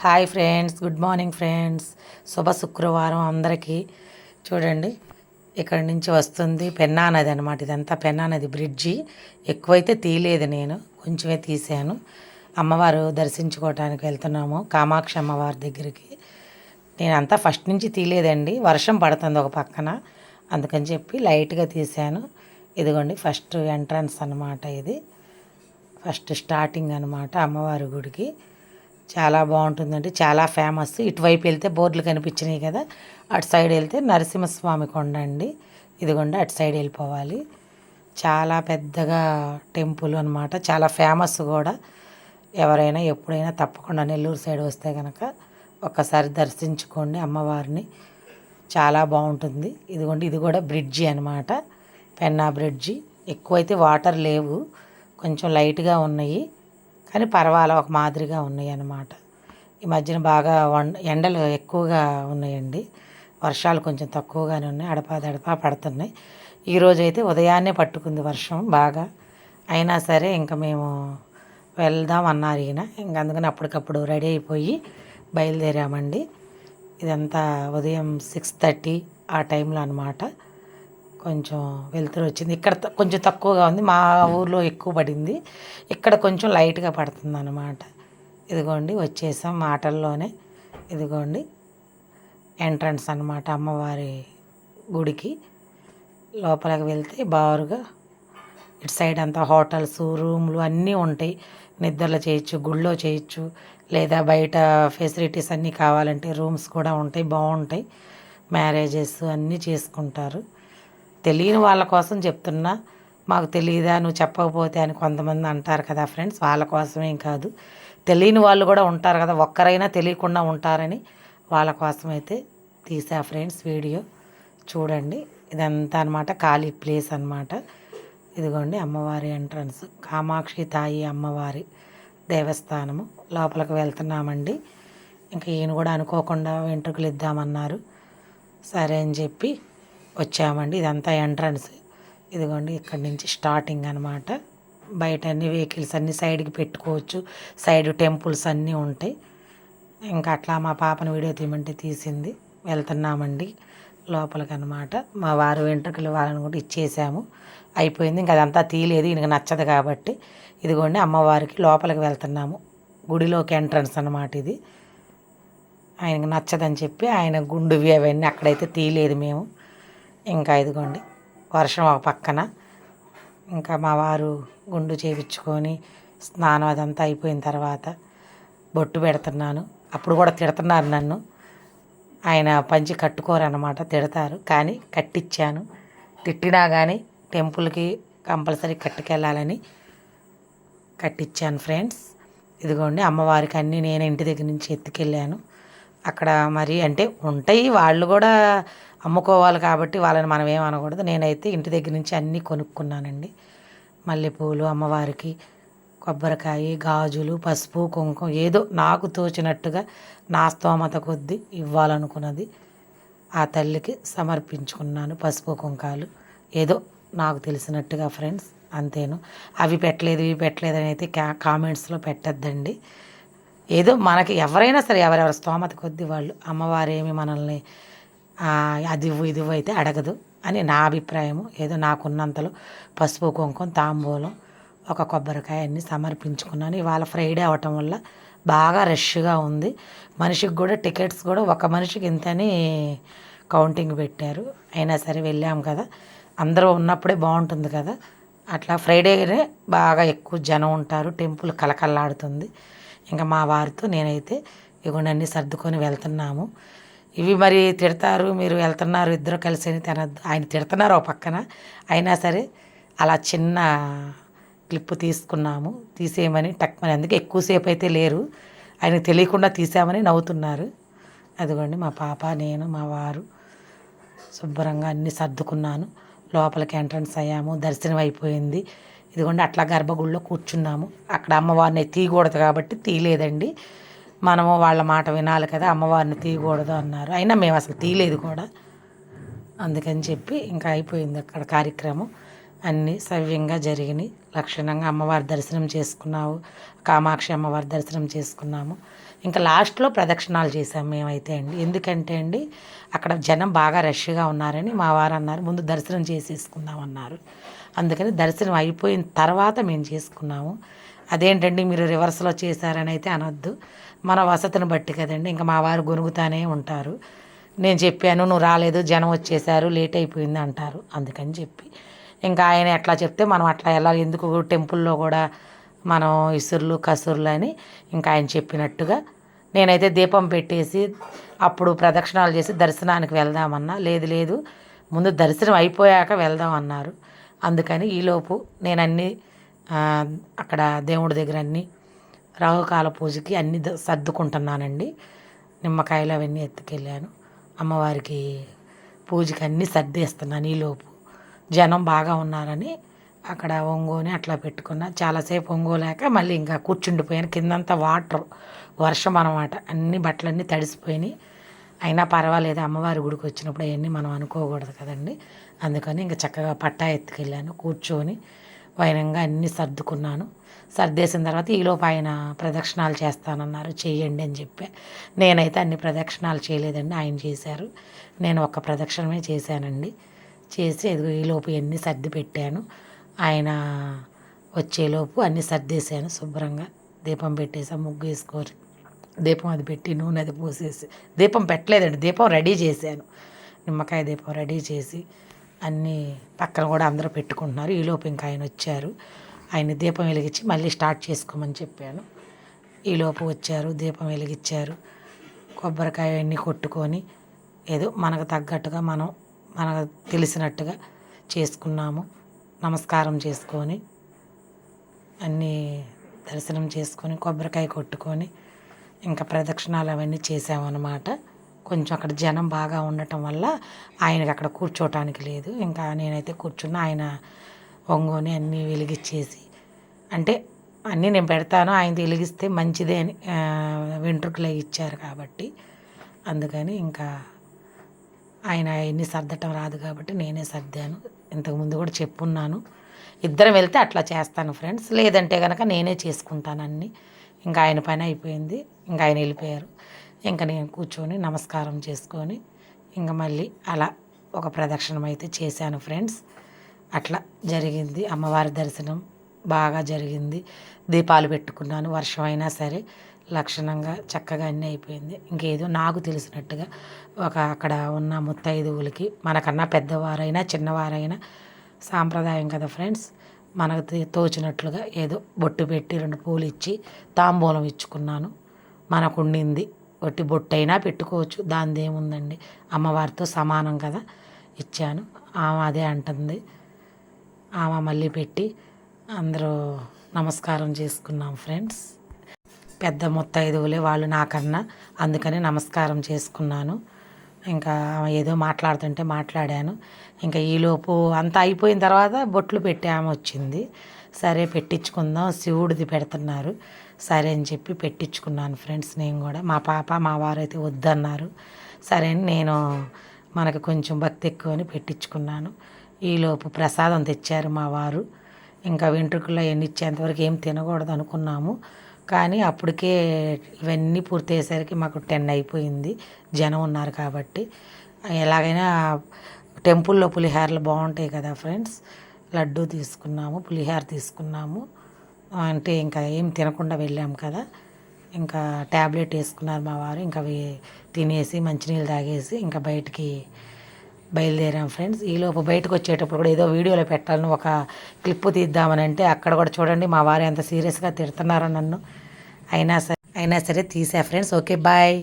Hi friends, good morning friends. శుభ శుక్రవారం అందరికీ. చూడండి, ఇక్కడి నుంచి వస్తుంది పెన్నా నది అనమాట. ఇదంతా పెన్నా నది బ్రిడ్జి. ఎక్కువైతే తీయలేదు, నేను కొంచెమే తీసాను. అమ్మవారు దర్శించుకోవడానికి వెళ్తున్నాము కామాక్షి అమ్మవారి దగ్గరికి. నేనంతా ఫస్ట్ నుంచి తీయలేదండి, వర్షం పడుతుంది ఒక పక్కన, అందుకని చెప్పి లైట్గా తీసాను. ఇదిగోండి ఫస్ట్ ఎంట్రన్స్ అనమాట. ఇది ఫస్ట్ స్టార్టింగ్ అనమాట అమ్మవారి గుడికి. చాలా బాగుంటుందండి, చాలా ఫేమస్. ఇటువైపు వెళ్తే బోర్డులు కనిపించినాయి కదా, అటు సైడ్ వెళ్తే నరసింహస్వామి కొండ అండి. ఇదిగోండి అటు సైడ్ వెళ్ళిపోవాలి. చాలా పెద్దగా టెంపుల్ అనమాట, చాలా ఫేమస్ కూడా. ఎవరైనా ఎప్పుడైనా తప్పకుండా నెల్లూరు సైడ్ వస్తే కనుక ఒక్కసారి దర్శించుకోండి అమ్మవారిని, చాలా బాగుంటుంది. ఇదిగోండి ఇది కూడా బ్రిడ్జి అనమాట, పెన్నా బ్రిడ్జి. ఎక్కువైతే వాటర్ లేవు, కొంచెం లైట్గా ఉన్నాయి, కానీ పర్వాలా ఒక మాదిరిగా ఉన్నాయి అన్నమాట. ఈ మధ్యన బాగా ఎండలు ఎక్కువగా ఉన్నాయండి, వర్షాలు కొంచెం తక్కువగానే ఉన్నాయి, అడపా పడుతున్నాయి. ఈరోజు అయితే ఉదయాన్నే పట్టుకుంది వర్షం బాగా. అయినా సరే ఇంకా మేము వెళ్దాం అన్నారు ఈయన, ఇంక అందుకని అప్పటికప్పుడు రెడీ అయిపోయి బయలుదేరామండి. ఇదంతా ఉదయం 6:30 ఆ టైంలో అనమాట. కొంచెం వెలుతురు వచ్చింది. ఇక్కడ కొంచెం తక్కువగా ఉంది, మా ఊర్లో ఎక్కువ పడింది, ఇక్కడ కొంచెం లైట్గా పడుతుంది అన్నమాట. ఇదిగోండి వచ్చేసాం మాటల్లోనే. ఇదిగోండి ఎంట్రన్స్ అనమాట అమ్మవారి గుడికి. లోపలికి వెళ్తే బారుగా ఇటు సైడ్ అంతా హోటల్స్, రూమ్లు అన్నీ ఉంటాయి. నిద్రలు చేయొచ్చు, గుళ్ళో చేయొచ్చు, లేదా బయట ఫెసిలిటీస్ అన్నీ కావాలంటే రూమ్స్ కూడా ఉంటాయి, బాగుంటాయి. మ్యారేజెస్ అన్నీ చేసుకుంటారు. తెలియని వాళ్ళ కోసం చెప్తున్నా, మాకు తెలియదా నువ్వు చెప్పకపోతే అని కొంతమంది అంటారు కదా ఫ్రెండ్స్, వాళ్ళ కోసమేం కాదు, తెలియని వాళ్ళు కూడా ఉంటారు కదా, ఒక్కరైనా తెలియకుండా ఉంటారని వాళ్ళ కోసమైతే తీసా ఫ్రెండ్స్ వీడియో. చూడండి ఇదంతా అనమాట ఖాళీ ప్లేస్ అనమాట. ఇదిగోండి అమ్మవారి ఎంట్రన్స్, కామాక్షి తాయి అమ్మవారి దేవస్థానము. లోపలికి వెళ్తున్నామండి. ఇంకా ఈయన కూడా అనుకోకుండా వెంట్రుకలు ఇద్దామన్నారు, సరే అని చెప్పి వచ్చామండి. ఇదంతా ఎంట్రన్స్. ఇదిగోండి ఇక్కడి నుంచి స్టార్టింగ్ అనమాట. బయట అన్ని వెహికల్స్ అన్నీ సైడ్కి పెట్టుకోవచ్చు, సైడ్ టెంపుల్స్ అన్నీ ఉంటాయి. ఇంకా అట్లా మా పాపను వీడియో తీయమంటే తీసింది. వెళ్తున్నామండి లోపలికి అనమాట. మా వారు వెంట్రుకలు వాళ్ళని కూడా ఇచ్చేసాము, అయిపోయింది. ఇంకా అదంతా తీయలేదు, ఈయనకు నచ్చదు కాబట్టి. ఇదిగోండి అమ్మవారికి లోపలికి వెళ్తున్నాము, గుడిలోకి ఎంట్రన్స్ అనమాట ఇది. ఆయనకు నచ్చదని చెప్పి ఆయన గుండువి అవన్నీ అక్కడైతే తీయలేదు మేము. ఇంకా ఇదిగోండి వర్షం ఒక పక్కన, ఇంకా మా వారు గుండు చేయించుకొని స్నానం అదంతా అయిపోయిన తర్వాత బొట్టు పెడుతున్నాను. అప్పుడు కూడా తిడుతున్నారు నన్ను, ఆయన పంచి కట్టుకోరన్నమాట, తిడతారు, కానీ కట్టించాను. తిట్టినా కానీ టెంపుల్కి కంపల్సరీ కట్టుకెళ్ళాలని కట్టించాను ఫ్రెండ్స్. ఇదిగోండి అమ్మవారికి అన్నీ నేను ఇంటి దగ్గర నుంచి ఎత్తుకెళ్ళాను. అక్కడ మరి అంటే ఉంటాయి, వాళ్ళు కూడా అమ్ముకోవాలి కాబట్టి వాళ్ళని మనం ఏమనకూడదు. నేనైతే ఇంటి దగ్గర నుంచి అన్నీ కొనుక్కున్నానండి. మల్లెపూలు అమ్మవారికి, కొబ్బరికాయ, గాజులు, పసుపు, కుంకుమ, ఏదో నాకు తోచినట్టుగా నా స్తోమత కొద్దీ ఇవ్వాలనుకున్నది ఆ తల్లికి సమర్పించుకున్నాను. పసుపు కుంకాలు ఏదో నాకు తెలిసినట్టుగా ఫ్రెండ్స్, అంతేను. అవి పెట్టలేదు ఇవి పెట్టలేదు అని అయితే కామెంట్స్లో పెట్టద్దండి. ఏదో మనకి ఎవరైనా సరే ఎవరెవరి స్తోమత కొద్దీ వాళ్ళు, అమ్మవారేమి మనల్ని అది ఇది అయితే అడగదు అని నా అభిప్రాయము. ఏదో నాకున్నంతలో పసుపు కుంకుమ తాంబూలం ఒక కొబ్బరికాయ అన్నీ సమర్పించుకున్నాను. ఇవాళ ఫ్రైడే అవటం వల్ల బాగా రష్గా ఉంది. మనిషికి కూడా టికెట్స్ కూడా ఒక మనిషికి ఇంతని కౌంటింగ్ పెట్టారు. అయినా సరే వెళ్ళాం కదా, అందరూ ఉన్నప్పుడే బాగుంటుంది కదా. అట్లా ఫ్రైడేనే బాగా ఎక్కువ జనం ఉంటారు, టెంపుల్ కలకల్లాడుతుంది. ఇంకా మా వారితో నేనైతే ఇవన్నీ అన్నీ సర్దుకొని వెళ్తున్నాము. ఇవి మరి తిడతారు, మీరు వెళ్తున్నారు ఇద్దరు కలిసి అని తినద్దు, ఆయన తిడుతున్నారు ఒక పక్కన, అయినా సరే అలా చిన్న క్లిప్ తీసుకున్నాము, తీసేయమని టక్మని. అందుకే ఎక్కువసేపు అయితే లేరు, ఆయనకు తెలియకుండా తీసామని నవ్వుతున్నారు. అదిగోండి మా పాప, నేను, మా వారు శుభ్రంగా అన్నీ సర్దుకున్నాను. లోపలికి ఎంట్రన్స్ అయ్యాము, దర్శనం అయిపోయింది. ఇదిగోండి అట్లా గర్భగుడిలో కూర్చున్నాము. అక్కడ అమ్మవారిని తీయకూడదు కాబట్టి తీయలేదండి, మనము వాళ్ళ మాట వినాలి కదా, అమ్మవారిని తీయకూడదు అన్నారు, అయినా మేము అసలు తీయలేదు కూడా. అందుకని చెప్పి ఇంకా అయిపోయింది అక్కడ కార్యక్రమం. అన్నీ సవ్యంగా జరిగినాయి, లక్షణంగా అమ్మవారి దర్శనం చేసుకున్నాము, కామాక్షి అమ్మవారి దర్శనం చేసుకున్నాము. ఇంకా లాస్ట్లో ప్రదక్షిణాలు చేసాం మేమైతే అండి. ఎందుకంటే అండి అక్కడ జనం బాగా రష్గా ఉన్నారని మా వారు అన్నారు, ముందు దర్శనం చేసేసుకుందాం అన్నారు. అందుకని దర్శనం అయిపోయిన తర్వాత మేము చేసుకున్నాము. అదేంటండి మీరు రివర్స్లో చేశారని అయితే అనొద్దు, మన వసతిని బట్టి కదండి. ఇంకా మా వారు గొనుగుతానే ఉంటారు. నేను చెప్పాను, నువ్వు రాలేదు, జనం వచ్చేసారు, లేట్ అయిపోయింది అంటారు. అందుకని చెప్పి ఇంకా ఆయన ఎట్లా చెప్తే మనం అట్లా వెళ్ళాలి. ఎందుకు టెంపుల్లో కూడా మనం ఇసుర్లు కసుర్లు అని ఇంకా ఆయన చెప్పినట్టుగా నేనైతే దీపం పెట్టేసి అప్పుడు ప్రదక్షిణాలు చేసి దర్శనానికి వెళ్దామన్నా, లేదు లేదు ముందు దర్శనం అయిపోయాక వెళ్దాం అన్నారు. అందుకని ఈలోపు నేను అన్నీ అక్కడ దేవుడి దగ్గర అన్నీ రాహుకాల పూజకి అన్నీ సర్దుకుంటున్నానండి. నిమ్మకాయలు అవన్నీ ఎత్తుకెళ్ళాను, అమ్మవారికి పూజకి అన్నీ సర్దేస్తున్నాను. ఈలోపు జనం బాగా ఉన్నారని అక్కడ ఒంగోని అట్లా పెట్టుకున్నా. చాలాసేపు ఒంగోలేక మళ్ళీ ఇంకా కూర్చుండిపోయాను. కిందంతా వాటర్, వర్షం అన్నమాట. అన్ని బట్టలన్నీ తడిసిపోయినాయి. అయినా పర్వాలేదు, అమ్మవారి గుడికి వచ్చినప్పుడు అవన్నీ మనం అనుకోకూడదు కదండి. అందుకని ఇంకా చక్కగా పట్టా ఎత్తుకెళ్ళాను, కూర్చొని వైనంగా అన్నీ సర్దుకున్నాను. సర్దేసిన తర్వాత ఈలోపు ఆయన ప్రదక్షిణాలు చేస్తానన్నారు, చెయ్యండి అని చెప్పా. నేనైతే అన్ని ప్రదక్షిణాలు చేయలేదండి, ఆయన చేశారు. నేను ఒక్క ప్రదక్షిణమే చేశానండి. చేసి ఇదిగో ఈలోపు అన్నీ సర్ది పెట్టాను. ఆయన వచ్చేలోపు అన్నీ సర్దేశాను శుభ్రంగా. దీపం పెట్టేసాను, ముగ్గు వేసుకొని దీపం అది పెట్టి నూనె అది పోసేసి, దీపం పెట్టలేదండి, దీపం రెడీ చేశాను. నిమ్మకాయ దీపం రెడీ చేసి అన్నీ పక్కన కూడా అందరూ పెట్టుకుంటున్నారు. ఈలోపు ఇంకా ఆయన వచ్చారు. ఆయన దీపం వెలిగించి మళ్ళీ స్టార్ట్ చేసుకోమని చెప్పాను. ఈలోపు వచ్చారు, దీపం వెలిగించారు. కొబ్బరికాయ అన్నీ కొట్టుకొని ఏదో మనకు తగ్గట్టుగా మనకు తెలిసినట్టుగా చేసుకున్నాము. నమస్కారం చేసుకొని అన్నీ దర్శనం చేసుకొని కొబ్బరికాయ కొట్టుకొని ఇంకా ప్రదక్షిణాలు అవన్నీ చేసామన్నమాట. కొంచెం అక్కడ జనం బాగా ఉండటం వల్ల ఆయనకి అక్కడ కూర్చోటానికి లేదు. ఇంకా నేనైతే కూర్చున్న, ఆయన ఒంగోని అన్నీ వెలిగించేసి, అంటే అన్నీ నేను పెడతాను, ఆయన వెలిగిస్తే మంచిదే అని వెంట్రుకలు ఇచ్చారు కాబట్టి అందుకని ఇంకా ఆయన ఎన్ని సర్దటం రాదు కాబట్టి నేనే సర్దాను. ఇంతకుముందు కూడా చెప్పున్నాను, ఇద్దరం వెళ్తే అట్లా చేస్తాను ఫ్రెండ్స్, లేదంటే కనుక నేనే చేసుకుంటాను అన్నీ. ఇంకా ఆయన పని అయిపోయింది, ఇంకా ఆయన వెళ్ళిపోయారు. ఇంకా నేను కూర్చొని నమస్కారం చేసుకొని ఇంకా మళ్ళీ అలా ఒక ప్రదక్షిణం అయితే చేశాను ఫ్రెండ్స్. అట్లా జరిగింది. అమ్మవారి దర్శనం బాగా జరిగింది. దీపాలు పెట్టుకున్నాను, వర్షం అయినా సరే లక్షణంగా చక్కగా అన్నీ అయిపోయింది. ఇంకేదో నాకు తెలిసినట్టుగా అక్కడ ఉన్న ముత్తైదువులకి, మనకన్నా పెద్దవారైనా చిన్నవారైనా సాంప్రదాయం కదా ఫ్రెండ్స్, మనకు తోచినట్లుగా ఏదో బొట్టు పెట్టి 2 పూలు ఇచ్చి తాంబూలం ఇచ్చుకున్నాను. మనకు ఉండింది ఒట్టి బొట్టు అయినా పెట్టుకోవచ్చు, దానిది ఏముందండి, అమ్మవారితో సమానం కదా, ఇచ్చాను. ఆమె అదే అంటుంది. ఆమె మళ్ళీ పెట్టి అందరూ నమస్కారం చేసుకున్నాం ఫ్రెండ్స్. పెద్ద ముత్తైదువులే వాళ్ళు నాకన్నా, అందుకని నమస్కారం చేసుకున్నాను. ఇంకా ఏదో మాట్లాడుతుంటే మాట్లాడాను. ఇంకా ఈలోపు అంతా అయిపోయిన తర్వాత బొట్లు పెట్టి ఆమె వచ్చింది. సరే పెట్టించుకుందాం, శివుడిది పెడుతున్నారు, సరే అని చెప్పి పెట్టించుకున్నాను ఫ్రెండ్స్. నేను కూడా, మా పాప మా వారు అయితే వద్దన్నారు. సరే అని నేను మనకు కొంచెం భక్తి ఎక్కువ అని పెట్టించుకున్నాను. ఈలోపు ప్రసాదం తెచ్చారు మా వారు. ఇంకా వెంట్రుకల్లో ఎన్ని ఇచ్చేంతవరకు ఏం తినకూడదు అనుకున్నాము, కానీ అప్పటికే ఇవన్నీ పూర్తి అయ్యేసరికి మాకు 10 అయిపోయింది, జనం ఉన్నారు కాబట్టి. ఎలాగైనా టెంపుల్లో పులిహోరలు బాగుంటాయి కదా ఫ్రెండ్స్, లడ్డు తీసుకున్నాము, పులిహోర తీసుకున్నాము. అంటే ఇంకా ఏం తినకుండా వెళ్ళాము కదా, ఇంకా ట్యాబ్లెట్ వేసుకున్నారు మా వారు. ఇంకా అవి తినేసి మంచినీళ్ళు తాగేసి ఇంకా బయటికి బయలుదేరాం ఫ్రెండ్స్. ఈలోపు బయటకు వచ్చేటప్పుడు కూడా ఏదో వీడియోలో పెట్టాలని ఒక క్లిప్పు తీద్దామని అంటే అక్కడ కూడా చూడండి మా వారు ఎంత సీరియస్గా తిడుతున్నారో నన్ను. అయినా సరే తీసా ఫ్రెండ్స్. Okay bye.